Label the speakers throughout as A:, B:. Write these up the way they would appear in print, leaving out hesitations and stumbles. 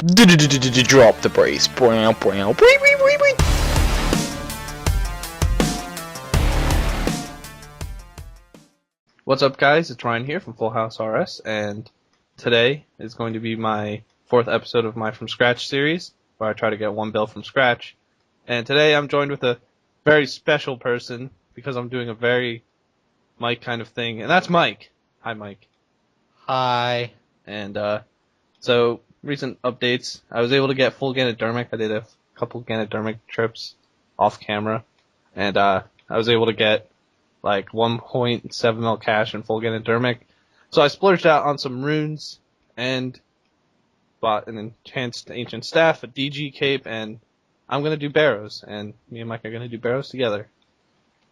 A: Drop the brace.
B: What's up, guys? It's Ryan here from Fullhousers, and today is going to be my 4th episode of my From Scratch series, where I try to get one build from scratch. And today I'm joined with a very special person, because I'm doing a very Mike kind of thing, and that's Mike. Hi, Mike.
C: Hi.
B: And so, recent updates. I was able to get full Ganodermic. I did a couple Ganodermic trips off camera, and I was able to get like 1.7 mil cash in full Ganodermic. So I splurged out on some runes and bought an enhanced ancient staff, a DG cape, and I'm gonna do Barrows. And me and Mike are gonna do Barrows together.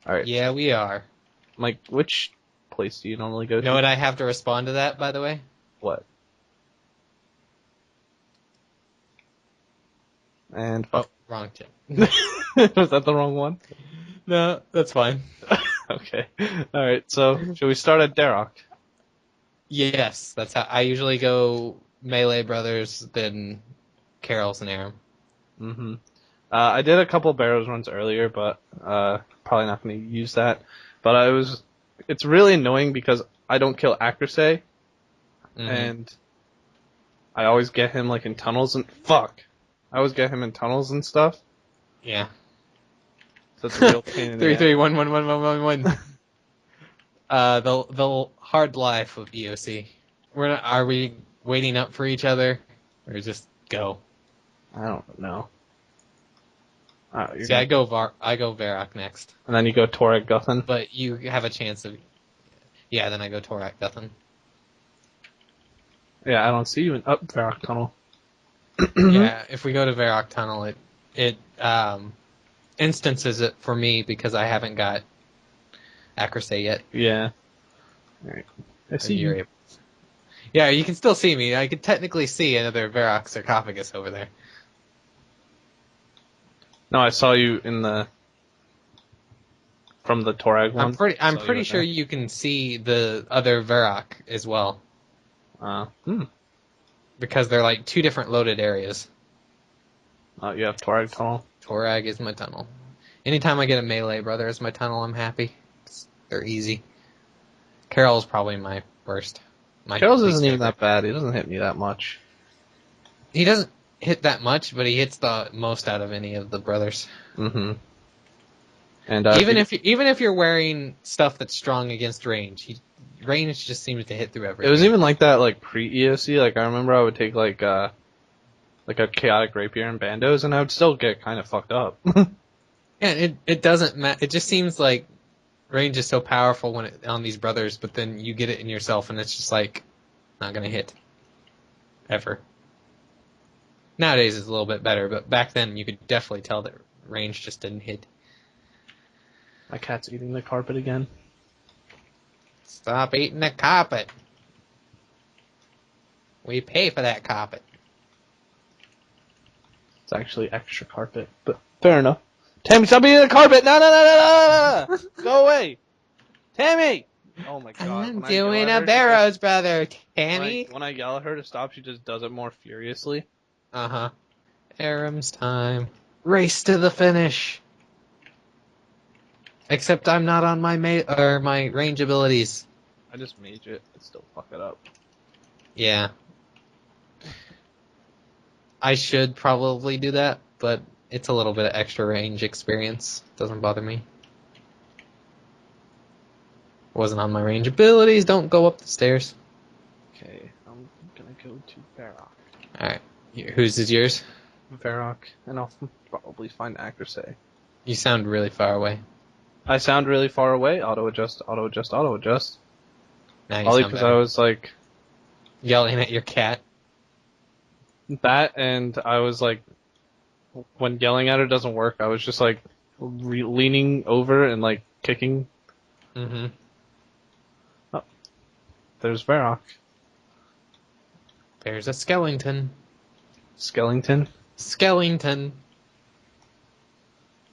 B: All right.
C: Yeah, we are.
B: Mike, which place do you normally go to?
C: You know what I have to respond to that, by the way?
B: What? And
C: Oh, wrong tip.
B: was that the wrong one?
C: No, that's fine.
B: Okay. Alright, so should we start at Darok?
C: Yes, that's how I usually go. Melee Brothers, then Carol's and Aram.
B: Mm-hmm. I did a couple Barrows runs earlier, but probably not going to use that. But it's really annoying because I don't kill Accuracy, and I always get him like in tunnels and I always get him in tunnels and stuff.
C: Yeah.
B: So it's a real pain in the
C: 3
B: ass.
C: 3 1 1 1 1 1 1. The hard life of EOC. Are we waiting up for each other, or just go?
B: I don't know.
C: See, I go Varrock next,
B: And then you go Torag Guthan.
C: but you have a chance of. Yeah, then I go Torak Guthan.
B: Yeah, I don't see you in Varrock Tunnel.
C: Yeah, if we go to Varrock Tunnel, it instances it for me because I haven't got Accuracy yet.
B: Yeah. Alright. I see you.
C: Yeah, you can still see me. I could technically see another Varrock sarcophagus over there.
B: No, I saw you from the Torag one.
C: I'm pretty sure you can see the other Varrock as well. Because they're like two different loaded areas.
B: Oh, you have Torag Tunnel.
C: Torag is my tunnel. Anytime I get a melee brother as my tunnel, I'm happy. They're easy. Carol's probably my worst.
B: Carol's isn't even that bad. He doesn't hit me that much.
C: He doesn't hit that much, but he hits the most out of any of the brothers.
B: Mm-hmm. And
C: even if you're wearing stuff that's strong against range, range just seems to hit through everything.
B: It was even like that, like pre-EOC. Like I remember, I would take like a chaotic rapier and bandos, and I would still get kind of fucked up.
C: Yeah, it doesn't matter. It just seems like range is so powerful on these brothers, but then you get it in yourself, and it's just like not gonna hit ever. Nowadays it's a little bit better, but back then you could definitely tell that range just didn't hit.
B: My cat's eating the carpet again.
C: Stop eating the carpet. We pay for that carpet.
B: It's actually extra carpet, but fair enough. Tammy, stop eating the carpet! No! Go away! Tammy! Oh my god.
C: I'm doing a Barrows brother, Tammy.
B: When I yell at her to stop, she just does it more furiously.
C: Uh-huh. Aram's time. Race to the finish. Except I'm not on my my range abilities.
B: I just mage it and still fuck it up.
C: Yeah. I should probably do that, but it's a little bit of extra range experience. Doesn't bother me. Wasn't on my range abilities. Don't go up the stairs.
B: Okay, I'm gonna go to Varrock.
C: Alright. Whose is yours?
B: Varrock, and I'll probably find Accuracy.
C: You sound really far away.
B: I sound really far away. Auto adjust.
C: Now you
B: Probably
C: sound
B: because
C: better.
B: I was like
C: Yelling at your cat.
B: that, and I was like, when yelling at her doesn't work, I was just like leaning over and like kicking.
C: Mm-hmm.
B: Oh, there's Varrock.
C: There's a skeleton.
B: Skellington.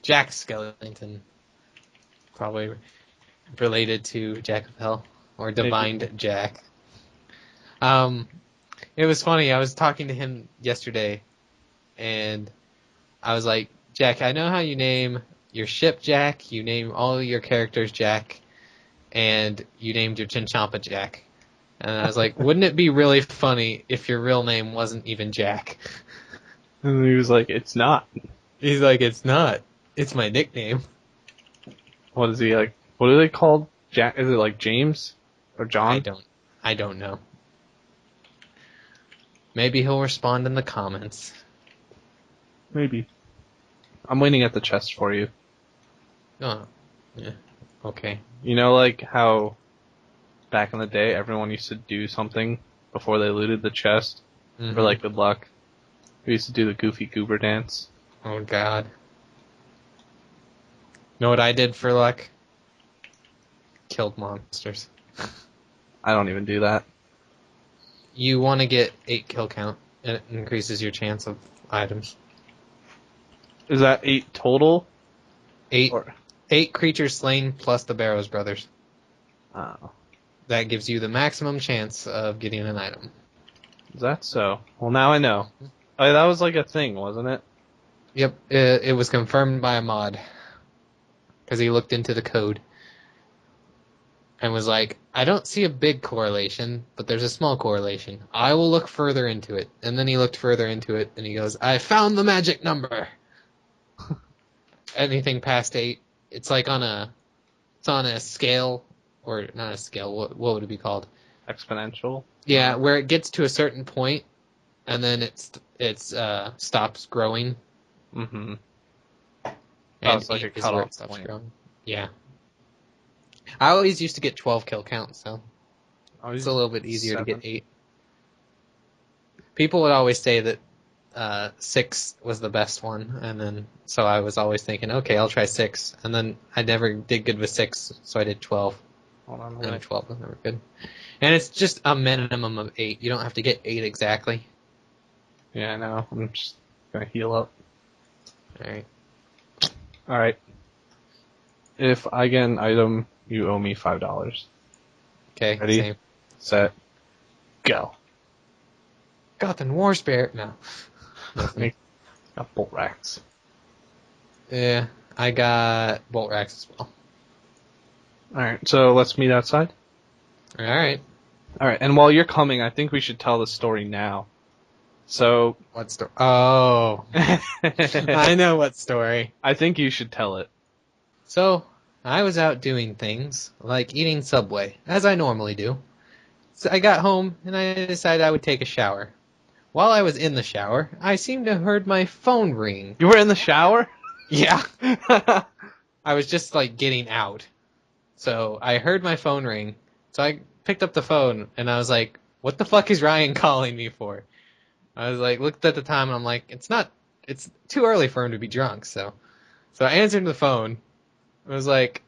C: Jack Skellington. Probably related to Jack of Hell. Or Divined Jack. It was funny. I was talking to him yesterday, and I was like, Jack, I know how you name your ship Jack, you name all your characters Jack, and you named your Chinchompa Jack. And I was like, wouldn't it be really funny if your real name wasn't even Jack?
B: And he was like, it's not.
C: He's like, it's not. It's my nickname.
B: What is he like? What are they called? Jack? Is it like James or John?
C: I don't know. Maybe he'll respond in the comments.
B: Maybe. I'm waiting at the chest for you.
C: Oh, yeah. Okay.
B: You know, like how back in the day everyone used to do something before they looted the chest for like good luck. We used to do the Goofy Goober dance.
C: Oh God. Know what I did for luck? Killed monsters.
B: I don't even do that.
C: You want to get 8 kill count, and it increases your chance of items.
B: Is that 8 total?
C: 8 creatures slain plus the Barrows brothers.
B: Oh.
C: That gives you the maximum chance of getting an item.
B: Is that so? Well, now I know. Oh, that was like a thing, wasn't it?
C: Yep, it was confirmed by a mod. Because he looked into the code. And was like, I don't see a big correlation, but there's a small correlation. I will look further into it. And then he looked further into it, and he goes, I found the magic number! Anything past 8, it's like on a scale, or not a scale, what would it be called?
B: Exponential?
C: Yeah, where it gets to a certain point, and then it stops growing.
B: Mm-hmm.
C: And
B: it's like a
C: 8 is where
B: cutoff
C: it stops
B: point.
C: growing. Yeah. I always used to get 12 kill counts, so it's a little bit easier to get 8. People would always say that 6 was the best one, and then so I was always thinking, okay, I'll try 6, and then I never did good with 6, so I did 12.
B: Hold on,
C: And 12 was never good. And it's just a minimum of 8. You don't have to get 8 exactly.
B: Yeah, I know. I'm just gonna heal up.
C: Alright.
B: If I get an item, you owe me $5.
C: Okay,
B: Ready?
C: same.
B: Set. Go.
C: Got the war spirit now.
B: Got bolt racks.
C: Yeah, I got bolt racks as well.
B: Alright, so let's meet outside.
C: Alright.
B: Alright, and while you're coming, I think we should tell the story now. So...
C: What story? Oh. I know what story.
B: I think you should tell it.
C: So, I was out doing things, like eating Subway, as I normally do. So I got home, and I decided I would take a shower. While I was in the shower, I seemed to have heard my phone ring.
B: You were in the shower?
C: Yeah. I was just, like, getting out. So I heard my phone ring. So I picked up the phone, and I was like, what the fuck is Ryan calling me for? I was like, looked at the time, and I'm like, it's too early for him to be drunk, so I answered the phone. I was like,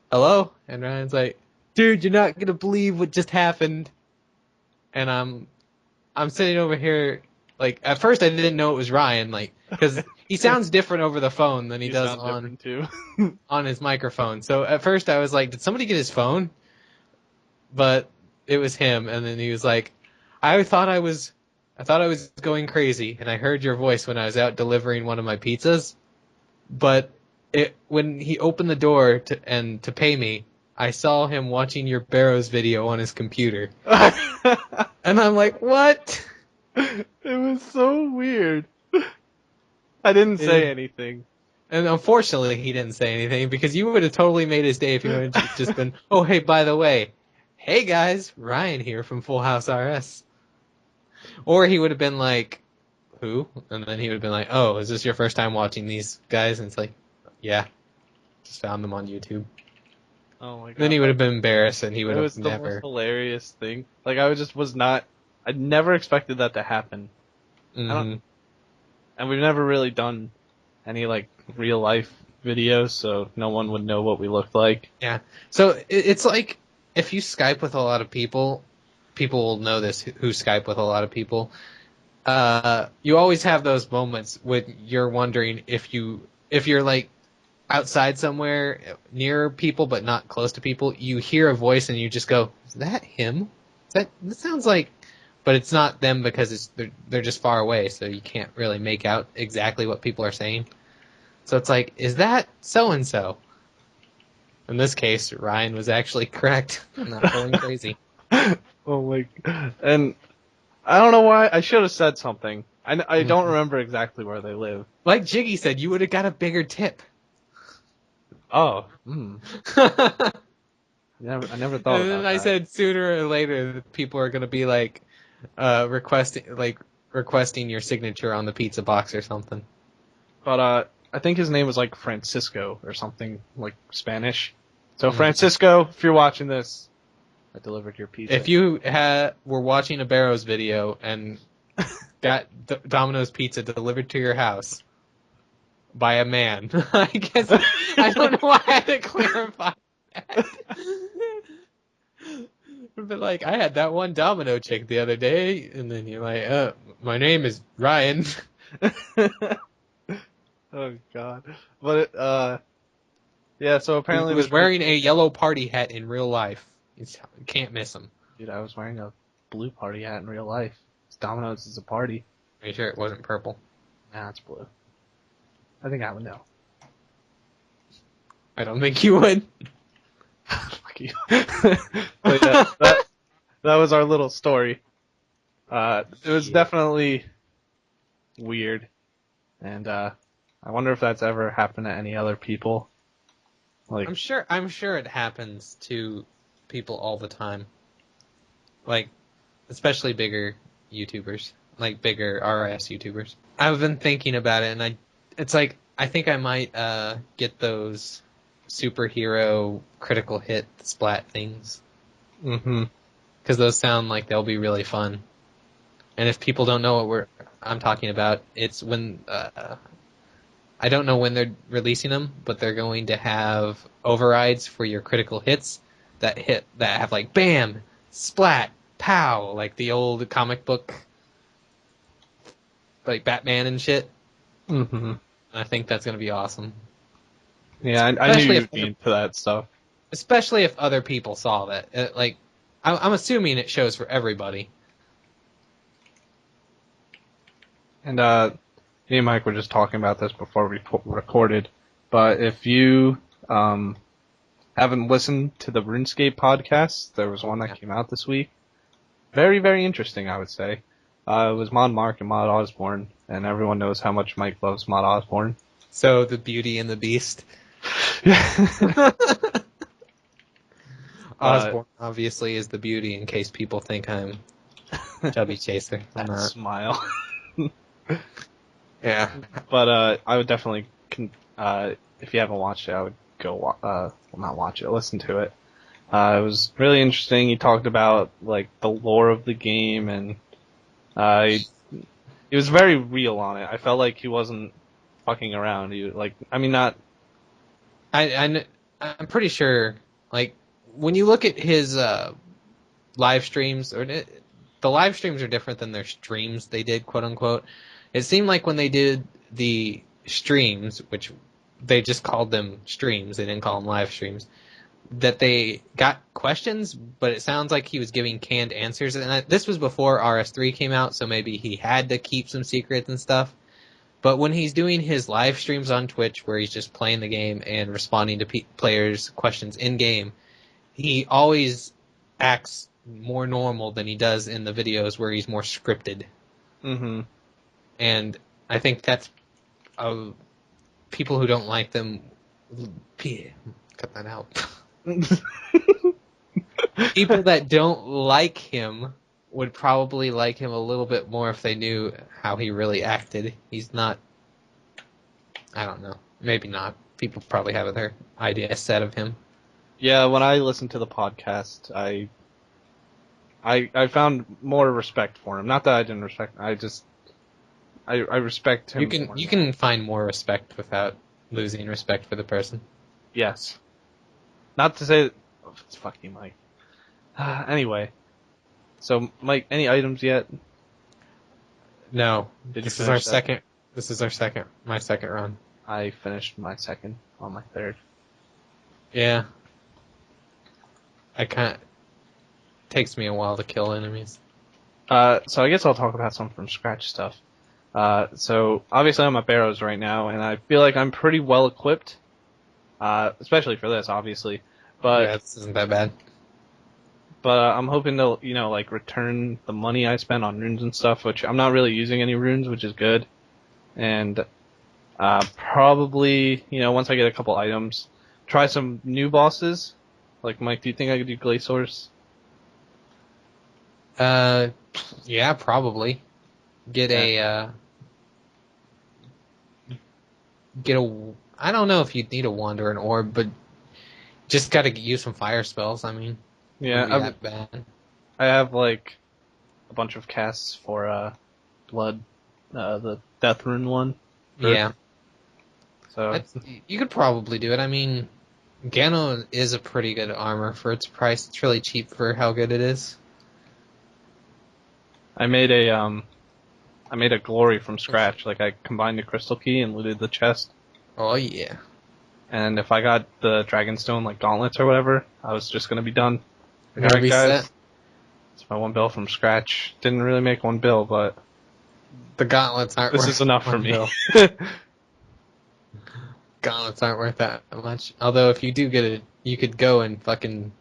C: hello? And Ryan's like, dude, you're not gonna believe what just happened. And I'm sitting over here, like, at first I didn't know it was Ryan, like, because he sounds different over the phone than he does on his microphone. So at first I was like, did somebody get his phone? But it was him, and then he was like, I thought I was going crazy, and I heard your voice when I was out delivering one of my pizzas, but when he opened the door to pay me, I saw him watching your Barrows video on his computer. And I'm like, what?
B: It was so weird. I didn't say anything.
C: And unfortunately, he didn't say anything, because you would have totally made his day if you would have just been, oh, hey, by the way, hey guys, Ryan here from Full House RS. Or he would have been like, who? And then he would have been like, oh, is this your first time watching these guys? And it's like, yeah, just found them on YouTube.
B: Oh my god.
C: Then he would have been embarrassed, and he would
B: It
C: have
B: was
C: never.
B: the most hilarious thing. Like, I never expected that to happen.
C: Mm-hmm.
B: And we've never really done any, like, real life videos, so no one would know what we looked like.
C: Yeah. So it's like, if you Skype with a lot of people will know this who Skype with a lot of people. You always have those moments when you're wondering if you're like outside somewhere near people but not close to people, you hear a voice and you just go, is that him? That sounds like but it's not them because they're just far away, so you can't really make out exactly what people are saying. So it's like, is that so and so? In this case, Ryan was actually correct. I'm not going crazy.
B: Oh my, and I don't know why, I should have said something. I don't remember exactly where they live.
C: Like Jiggy said, you would have got a bigger tip.
B: Oh, I never thought
C: And then
B: about
C: I
B: that.
C: said sooner or later people are gonna be like requesting your signature on the pizza box or something.
B: But I think his name was like Francisco or something like Spanish. So
C: Mm.
B: Francisco, if you're watching this, I delivered your pizza.
C: If you were watching a Barrows video and got Domino's pizza delivered to your house by a man, I guess I don't know why I had to clarify that. But like, I had that one Domino chick the other day, and then you're like, my name is Ryan.
B: Oh God. But yeah. So
C: Who
B: apparently
C: was
B: there's
C: wearing a yellow party hat in real life. You can't miss him.
B: Dude, I was wearing a blue party hat in real life. Domino's is a party.
C: Are you sure it wasn't purple?
B: Nah, it's blue. I think I would know.
C: I don't think you would.
B: Fuck you. But yeah, that was our little story. It was definitely weird, and I wonder if that's ever happened to any other people. Like,
C: I'm sure it happens to people all the time. Like, especially bigger YouTubers, like bigger RS YouTubers. I've been thinking about it, and it's like, I think I might get those superhero critical hit splat things.
B: mm-hmm.
C: Because those sound like they'll be really fun. And if people don't know what I'm talking about, it's when I don't know when they're releasing them, but they're going to have overrides for your critical hits that have like bam, splat, pow, like the old comic book, like Batman and shit.
B: Mm-hmm.
C: I think that's going to be awesome.
B: Yeah, I knew you'd be into that stuff.
C: Especially if other people saw that. Like, I'm assuming it shows for everybody.
B: And me and Mike were just talking about this before we recorded. But if you haven't listened to the Runescape podcast, there was one that came out this week. Very, very interesting, I would say. It was Mod Mark and Mod Osborne, and everyone knows how much Mike loves Mod Osborne.
C: So, the Beauty and the Beast. Osborne obviously is the beauty, in case people think I'm Chubby Chaser. I'm not.
B: Smile.
C: Yeah.
B: But I would definitely, if you haven't watched it, I would go, well, not watch it, listen to it. It was really interesting. He talked about like the lore of the game, and he was very real on it. I felt like he wasn't fucking around. Not.
C: I'm pretty sure, like, when you look at his live streams, the live streams are different than their streams they did, quote unquote. It seemed like when they did the streams, which they just called them streams, they didn't call them live streams, that they got questions, but it sounds like he was giving canned answers. And this was before RS3 came out, so maybe he had to keep some secrets and stuff. But when he's doing his live streams on Twitch, where he's just playing the game and responding to players' questions in game, he always acts more normal than he does in the videos where he's more scripted.
B: Mm-hmm.
C: And I think that's people who don't like them. Cut that out. People that don't like him would probably like him a little bit more if they knew how he really acted. He's not. I don't know. Maybe not. People probably have their idea set of him.
B: Yeah, when I listened to the podcast, I found more respect for him. Not that I didn't respect him, I respect him.
C: You can find more respect without losing respect for the person.
B: Yes. Not to say that, it's fucking Mike. Anyway. So Mike, any items yet?
C: No.
B: Did
C: This
B: you
C: is our
B: finish that?
C: second. This is my second run.
B: I finished my second on my third.
C: Yeah. I can't. Takes me a while to kill enemies.
B: So I guess I'll talk about some from scratch stuff. So obviously I'm at Barrows right now, and I feel like I'm pretty well equipped, especially for this, obviously. But
C: Yeah, this isn't that bad.
B: I'm hoping to, like return the money I spent on runes and stuff, which I'm not really using any runes, which is good. And probably, once I get a couple items, try some new bosses. Like, Mike, do you think I could do Glaciers?
C: Uh, yeah, probably. Get
B: Yeah.
C: I don't know if you'd need a wand or an orb, but just gotta use some fire spells. I mean, wouldn't be
B: Yeah,
C: that bad.
B: I have like a bunch of casts for Blood, the Death Rune one. Earth.
C: Yeah,
B: So
C: you could probably do it. I mean, Gano is a pretty good armor for its price. It's really cheap for how good it is.
B: I made a glory from scratch. Like I combined the crystal key and looted the chest.
C: Oh yeah.
B: And if I got the Dragonstone like gauntlets or whatever, I was just gonna be done. Like,
C: Gonna
B: alright
C: be set.
B: guys, it's my one bill from scratch. Didn't really make one bill, but
C: The gauntlets aren't
B: this is
C: worth
B: enough for
C: one
B: me.
C: bill. Gauntlets aren't worth that much. Although if you do get it, you could go and fucking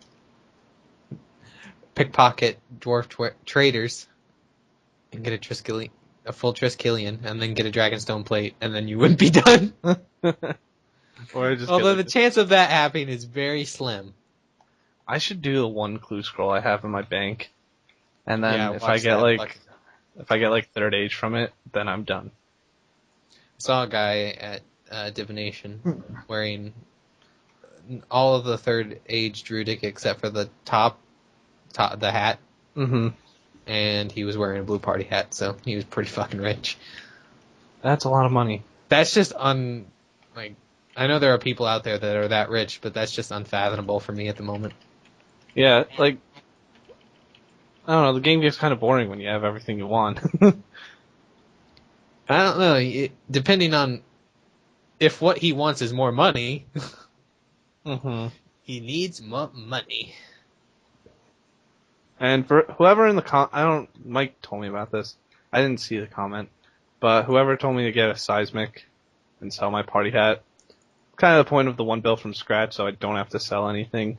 C: pickpocket dwarf traders and get a full Triskelion, and then get a Dragonstone plate, and then you wouldn't be done.
B: Or I just get
C: Although
B: like
C: the chance of that happening is very slim.
B: I should do the one clue scroll I have in my bank. And
C: Yeah,
B: then
C: watch that.
B: if I get like third age from it, then I'm done.
C: Saw a guy at divination wearing all of the third age druidic except for the top the hat,
B: Mm-hmm.
C: and he was wearing a blue party hat, so he was pretty fucking rich.
B: That's a lot of money.
C: That's just like, I know there are people out there that are that rich, but that's just unfathomable for me at the moment.
B: Yeah, like I don't know, the game gets kind of boring when you have everything you want.
C: I don't know. Depending on if what he wants is more money,
B: Mm-hmm.
C: he needs money.
B: And for whoever in the Mike told me about this. I didn't see the comment, but whoever told me to get a seismic and sell my party hat, kind of the point of the one bill from scratch, so I don't have to sell anything.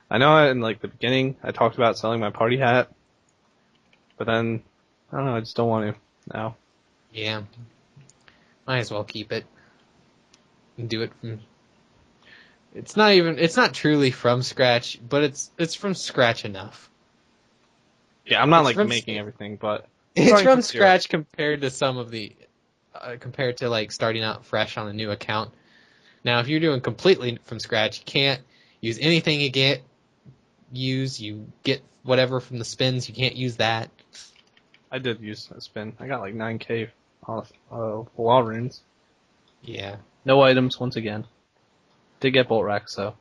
B: I know in like the beginning I talked about selling my party hat, but then I don't know, I just don't want to now.
C: Yeah, might as well keep it and do it from. It's not truly from scratch, but it's from scratch enough.
B: Yeah, I'm not
C: It's
B: like
C: from
B: making everything, but
C: it's
B: starting
C: from
B: zero.
C: scratch compared to some of the compared to like starting out fresh on a new account. Now, if you're doing completely from scratch, you can't use anything you get whatever from the spins. You can't use that.
B: I did use a spin. I got like 9k off wall runes.
C: Yeah.
B: No items once again. Did get bolt racks though.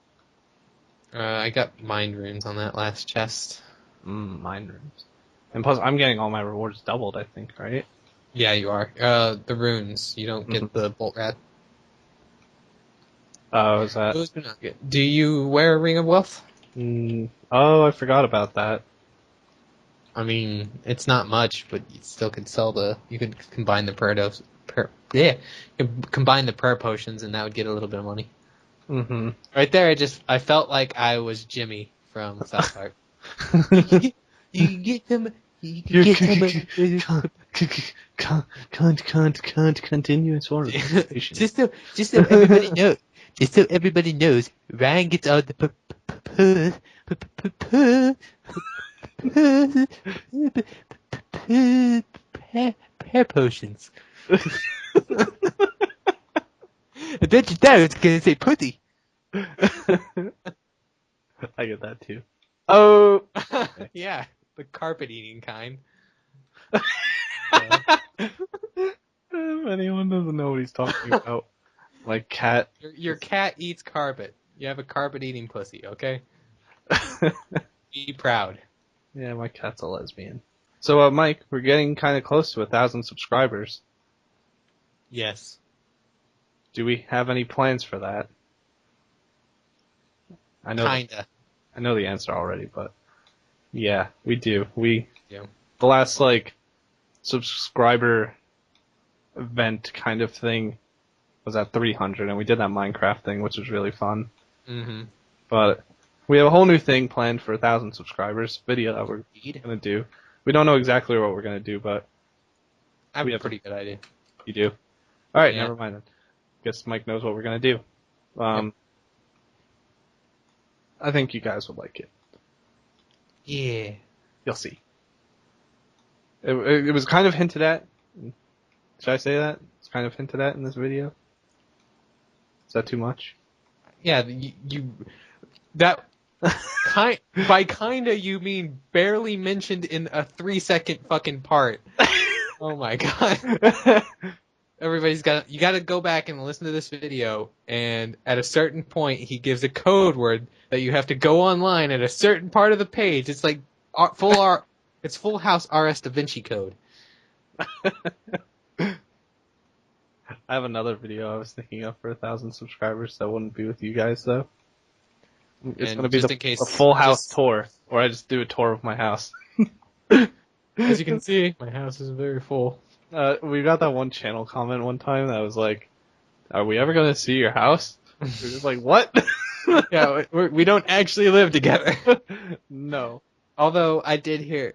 C: I got mind runes on that last chest.
B: Mine runes. And plus, I'm getting all my rewards doubled. I think, right?
C: Yeah, you are. The runes. You don't get the bolt rat.
B: Is that?
C: Those do not get. Do you wear a ring of wealth?
B: Oh, I forgot about that.
C: I mean, it's not much, but you still could sell the. You could combine the yeah, you could combine the prayer potions, and that would get a little bit of money.
B: Mm-hmm.
C: Right there, I felt like I was Jimmy from South Park. You get them. You can get them.
B: Can't continue sort of.
C: Just so everybody knows. Just so everybody knows, Ryan gets all the prayer potions. I bet you thought I was gonna say pussy.
B: I get that too. Oh,
C: Yeah, the carpet eating kind.
B: if anyone doesn't know what he's talking about, my cat.
C: Your cat eats carpet. You have a carpet eating pussy, okay? Be proud.
B: Yeah, my cat's a lesbian. So, Mike, we're getting kind of close to 1,000 subscribers.
C: Yes.
B: Do we have any plans for that?
C: Kinda.
B: I know the answer already, but yeah, we do. We
C: Yeah.
B: the last like subscriber event kind of thing was at 300, and we did that Minecraft thing, which was really fun.
C: Mm-hmm.
B: But we have a whole new thing planned for 1,000 subscribers video that we're gonna do. We don't know exactly what we're gonna do, but
C: I have a pretty good idea.
B: You do? All right,
C: Yeah.
B: never mind then. Guess Mike knows what we're gonna do.
C: Yep.
B: I think you guys would like it.
C: Yeah.
B: You'll see. It was kind of hinted at. Should I say that? It's kind of hinted at in this video. Is that too much?
C: Yeah, you that by kinda you mean barely mentioned in a 3-second fucking part. Oh my god. You gotta go back and listen to this video, and at a certain point he gives a code word that you have to go online at a certain part of the page. It's like it's Full House RS Da Vinci Code.
B: I have another video I was thinking of for 1,000 subscribers that wouldn't be with you guys though. It's going to be a full house tour, where I just do a tour of my house.
C: As you can see, my house is very full.
B: We got that one channel comment one time that was like, "Are we ever going to see your house?" We're just like, "What?"
C: Yeah, we don't actually live together.
B: No.
C: Although I did hear,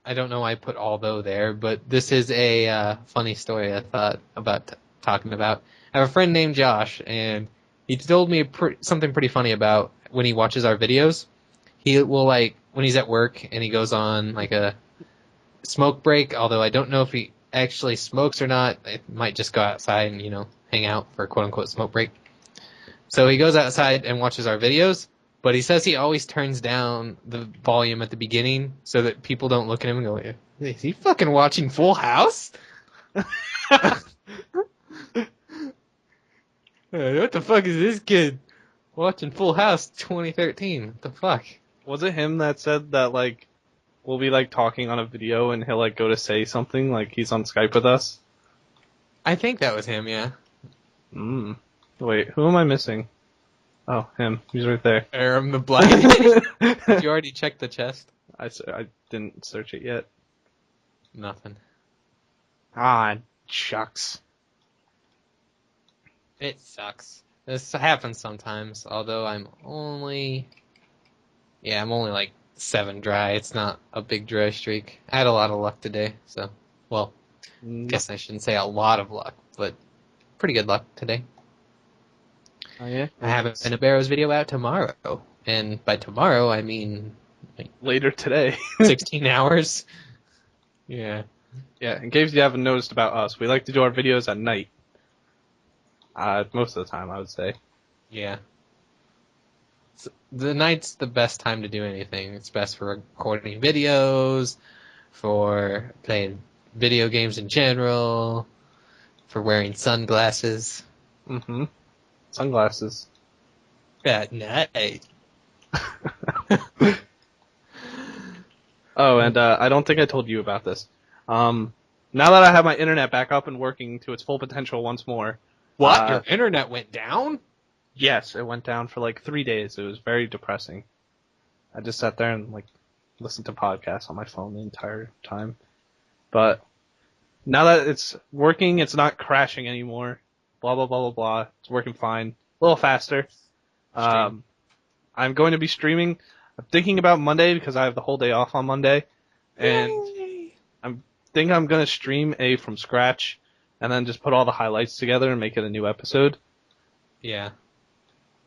C: I don't know why I put although there, but this is a funny story I thought about talking about. I have a friend named Josh, and he told me something pretty funny about when he watches our videos. He will, like, when he's at work and he goes on like a smoke break, although I don't know if he actually smokes or not. It might just go outside and, hang out for a quote-unquote smoke break. So he goes outside and watches our videos, but he says he always turns down the volume at the beginning so that people don't look at him and go, "Is he fucking watching Full House?" What the fuck is this kid watching Full House 2013? What the fuck?
B: Was it him that said that, like, we'll be, like, talking on a video and he'll, like, go to say something, like he's on Skype with us?
C: I think that was him, yeah.
B: Wait, who am I missing? Oh, him. He's right there.
C: Aram the Blind. Did you already check the chest?
B: I didn't search it yet.
C: Nothing.
B: Ah, shucks.
C: It sucks. This happens sometimes, although I'm only like 7 dry. It's not a big dry streak. I had a lot of luck today, so, well, guess I shouldn't say a lot of luck, but pretty good luck today.
B: Oh, yeah?
C: I have a Barrows video out tomorrow, and by tomorrow I mean like
B: later today.
C: 16 hours. Yeah.
B: Yeah, in case you haven't noticed about us, we like to do our videos at night. Most of the time, I would say.
C: Yeah. The night's the best time to do anything. It's best for recording videos, for playing video games in general, for wearing sunglasses.
B: Mm-hmm. Sunglasses.
C: At night.
B: Oh, and I don't think I told you about this. Now that I have my internet back up and working to its full potential once more.
C: What? Your internet went down?
B: Yes, it went down for like 3 days. It was very depressing. I just sat there and like listened to podcasts on my phone the entire time. But now that it's working, it's not crashing anymore. Blah, blah, blah, blah, blah. It's working fine. A little faster. I'm going to be streaming. I'm thinking about Monday because I have the whole day off on Monday. And I'm going to stream a from scratch and then just put all the highlights together and make it a new episode.
C: Yeah.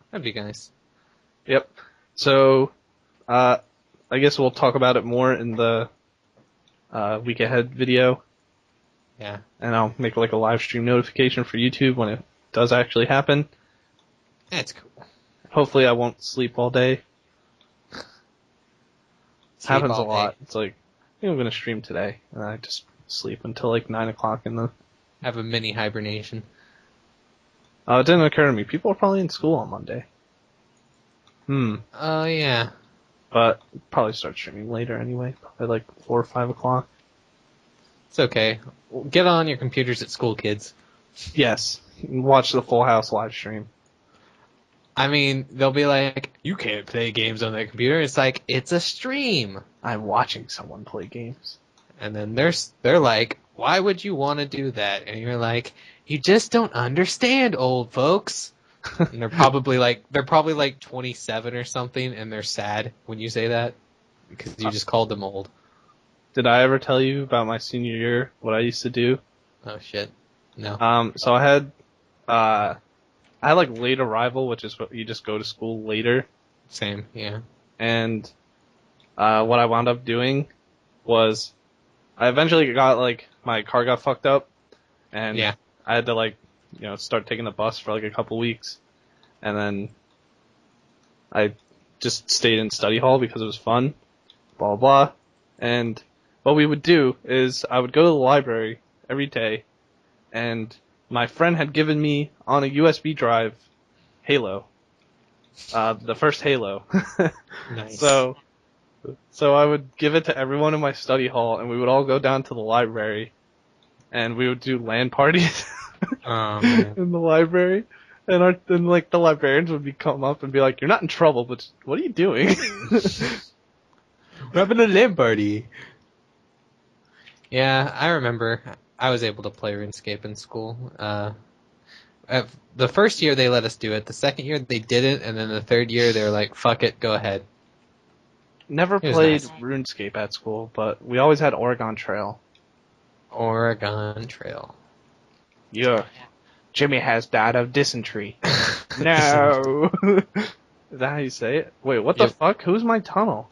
C: That'd be nice.
B: Yep. So, I guess we'll talk about it more in the week ahead video.
C: Yeah.
B: And I'll make like a live stream notification for YouTube when it does actually happen.
C: That's cool.
B: Hopefully I won't sleep all day. It happens a lot. It's like, I think I'm going to stream today. And I just sleep until like 9 o'clock in the...
C: Have a mini hibernation.
B: It didn't occur to me. People are probably in school on Monday.
C: Oh, yeah.
B: But probably start streaming later anyway. Probably like 4 or 5 o'clock.
C: It's okay. Get on your computers at school, kids.
B: Yes. Watch the Full House live stream.
C: I mean, they'll be like, you can't play games on that computer. It's like, it's a stream.
B: I'm watching someone play games.
C: And then they're like, why would you want to do that? And you're like, you just don't understand, old folks. And they're probably like 27 or something, and they're sad when you say that because you just called them old.
B: Did I ever tell you about my senior year? What I used to do?
C: Oh shit, no.
B: So I had like late arrival, which is what you just go to school later.
C: Same, yeah.
B: And what I wound up doing was I eventually got like my car got fucked up, and
C: Yeah.
B: I had to like start taking the bus for like a couple weeks, and then I just stayed in study hall because it was fun, blah blah blah. And what we would do is I would go to the library every day, and my friend had given me on a USB drive Halo, the first Halo.
C: Nice.
B: So I would give it to everyone in my study hall, and we would all go down to the library, and we would do LAN parties
C: Oh man.
B: in the library. And then like the librarians would come up and be like, "You're not in trouble, but what are you doing?"
C: We're having a LAN party. Yeah, I remember I was able to play RuneScape in school. The first year they let us do it. The second year they didn't, and then the third year they were like, "Fuck it, go ahead."
B: Never
C: It was
B: played
C: nice.
B: RuneScape at school, but we always had Oregon Trail.
C: Oregon Trail.
B: Yeah, Jimmy has died of dysentery. No. Is that how you say it? Wait, what the
C: Yep.
B: fuck? Who's my tunnel?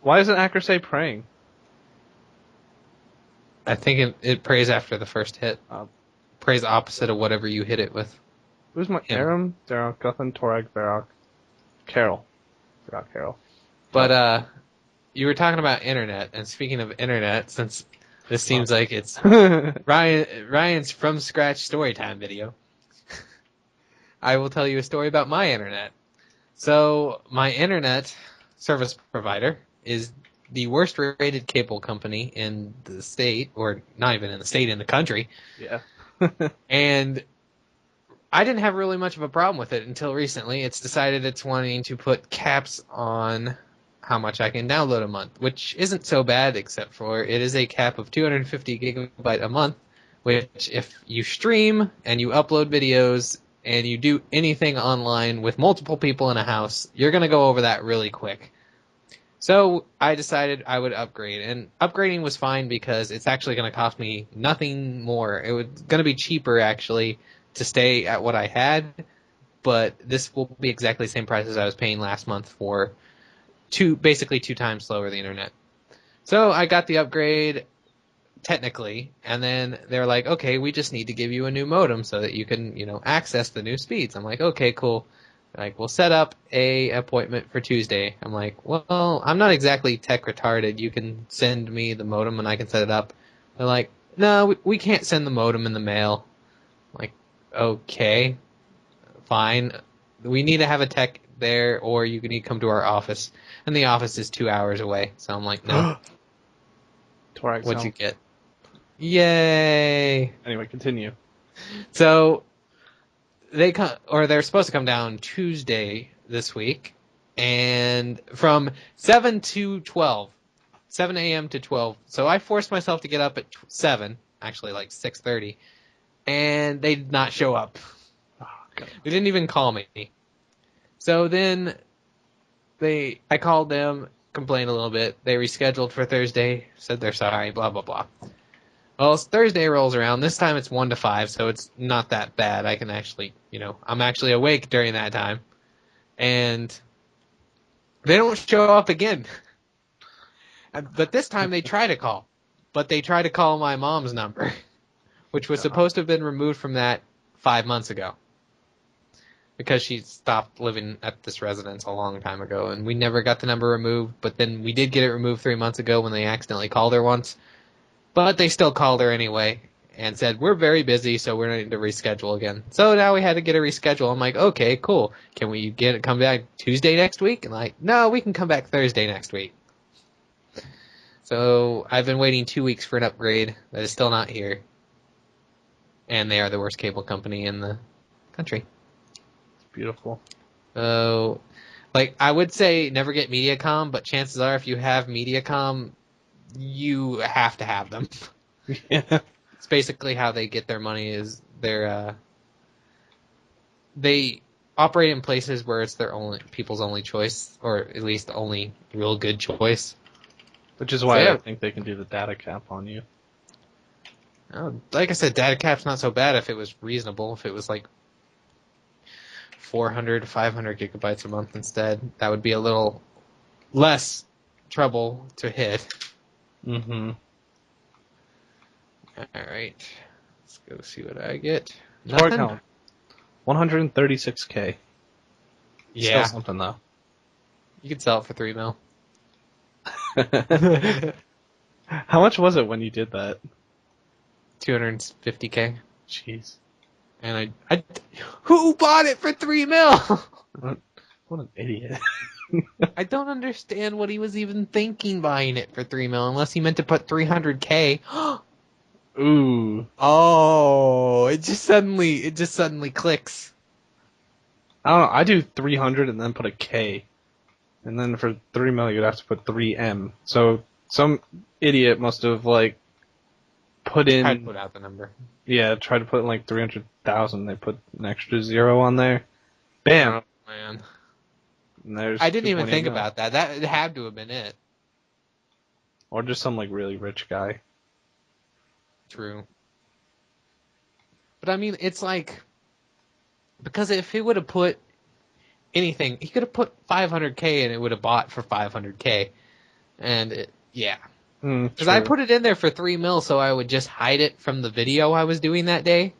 B: Why isn't Accuracy praying?
C: I think it prays after the first hit. Prays opposite of whatever you hit it with.
B: Who's my
C: Him.
B: Aram, Darok, Guthan, Torag, Varrock, Carol. Forgot Carol.
C: But you were talking about internet, and speaking of internet, since this seems like it's Ryan's from scratch storytime video, I will tell you a story about my internet. So my internet service provider is the worst rated cable company in the state, or not even in the state, in the country.
B: Yeah.
C: And I didn't have really much of a problem with it until recently. It's decided it's wanting to put caps on how much I can download a month, which isn't so bad, except for it is a cap of 250 gigabyte a month, which if you stream and you upload videos and you do anything online with multiple people in a house, you're going to go over that really quick. So I decided I would upgrade, and upgrading was fine because it's actually going to cost me nothing more. It was going to be cheaper, actually, to stay at what I had, but this will be exactly the same price as I was paying last month for basically 2 times slower the internet. So I got the upgrade technically, and then they're like, okay, we just need to give you a new modem so that you can, access the new speeds. I'm like, okay, cool. Like, we'll set up a appointment for Tuesday. I'm like, well, I'm not exactly tech retarded. You can send me the modem and I can set it up. They're like, no, we can't send the modem in the mail. I'm like, okay, fine. We need to have a tech there, or you need to come to our office. And the office is 2 hours away. So I'm like, no.
B: Torag
C: What'd you
B: sound.
C: get? Yay!
B: Anyway, continue.
C: So they're supposed to come down Tuesday this week, and from 7 to 12, 7 a.m. to 12. So I forced myself to get up at 7, actually like 6:30, and they did not show up.
B: Oh, God.
C: They didn't even call me. So then I called them, complained a little bit. They rescheduled for Thursday, said they're sorry, blah blah blah. Well, Thursday rolls around. This time it's 1 to 5, so it's not that bad. I can actually, I'm actually awake during that time. And they don't show up again. But this time they try to call. But they try to call my mom's number, which was supposed to have been removed from that 5 months ago. Because she stopped living at this residence a long time ago, and we never got the number removed. But then we did get it removed 3 months ago when they accidentally called her once. But they still called her anyway and said, we're very busy, so we're going to reschedule again. So now we had to get a reschedule. I'm like, okay, cool. Can we come back Tuesday next week? And like, no, we can come back Thursday next week. So I've been waiting 2 weeks for an upgrade that is still not here. And they are the worst cable company in the country.
B: Beautiful.
C: So, like, I would say never get Mediacom, but chances are if you have Mediacom, you have to have them.
B: Yeah.
C: It's basically how they get their money is they operate in places where it's their only people's only choice, or at least the only real good choice.
B: Which is
C: So
B: why I
C: yeah,
B: think they can do the data cap on you.
C: like I said, data cap's not so bad if it was reasonable. If it was like 400 to 500 gigabytes a month instead, that would be a little less trouble to hit.
B: Mm-hmm.
C: All right, let's go see what I get.
B: Tour
C: Nothing.
B: count 136K. Still
C: Yeah,
B: something though.
C: you could sell it for $3
B: How much was it when you did that?
C: 250K.
B: Jeez.
C: And I who bought it for $3
B: What an idiot.
C: I don't understand what he was even thinking buying it for $3 unless he meant to put 300K.
B: Ooh.
C: Oh, it just suddenly clicks.
B: I don't know. I do 300 and then put a K. And then for 3 mil, you'd have to put 3M. So some idiot must have, like, put in.
C: Tried to put out the number.
B: Yeah, tried to put in, like, 300,000. They put an extra zero on there. Bam!
C: Oh, man.
B: And there's
C: I didn't even
B: 2.8
C: think
B: mil.
C: about that. That had to have been it.
B: Or just some, like, really rich guy.
C: True. But I mean, it's like, because if he would have put anything, he could have put 500K and it would have bought for 500K. And yeah. Because I put it in there for $3 so I would just hide it from the video I was doing that day.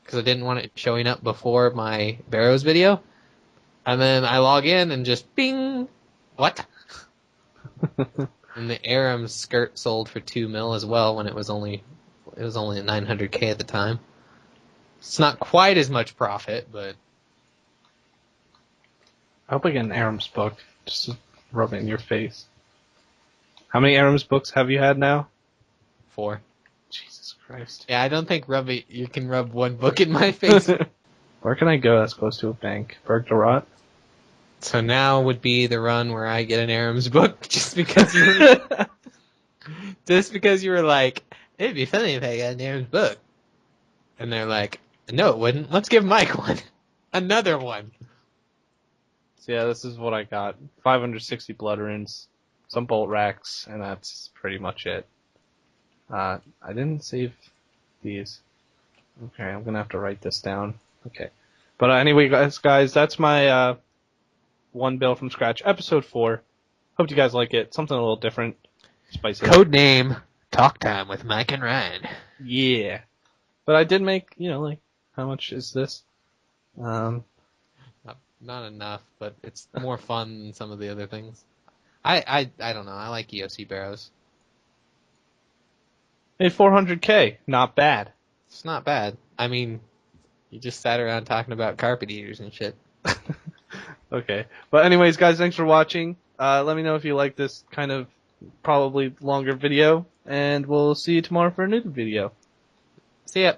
C: Because I didn't want it showing up before my Barrows video. And then I log in and just bing! What? And the Aram skirt sold for $2 as well when it was only at 900K at the time. It's not quite as much profit, but
B: I hope I get an Aram's book. Just to rub it in your face. How many Aram's books have you had now?
C: 4.
B: Jesus Christ.
C: Yeah, I don't think you can rub one book in my face.
B: Where can I go that's close to a bank? Berg de Rot?
C: So now would be the run where I get an Aram's book just because you were like, it'd be funny if I got an Aram's book. And they're like, no, it wouldn't. Let's give Mike one. Another one.
B: So yeah, this is what I got. 560 blood runes, some bolt racks, and that's pretty much it. I didn't save these. Okay, I'm gonna have to write this down. Okay. But anyway, guys, that's my one build from scratch, episode 4. Hope you guys like it. Something a little different. Spicy.
C: Code name, Talk Time with Mike and Ryan.
B: Yeah. But I did make, like, how much is this?
C: Not enough, but it's more fun than some of the other things. I don't know. I like EOC Barrows.
B: Made 400K. Not bad.
C: It's not bad. I mean, you just sat around talking about carpet eaters and shit.
B: Okay. But anyways, guys, thanks for watching. Let me know if you like this kind of probably longer video, and we'll see you tomorrow for a new video.
C: See ya.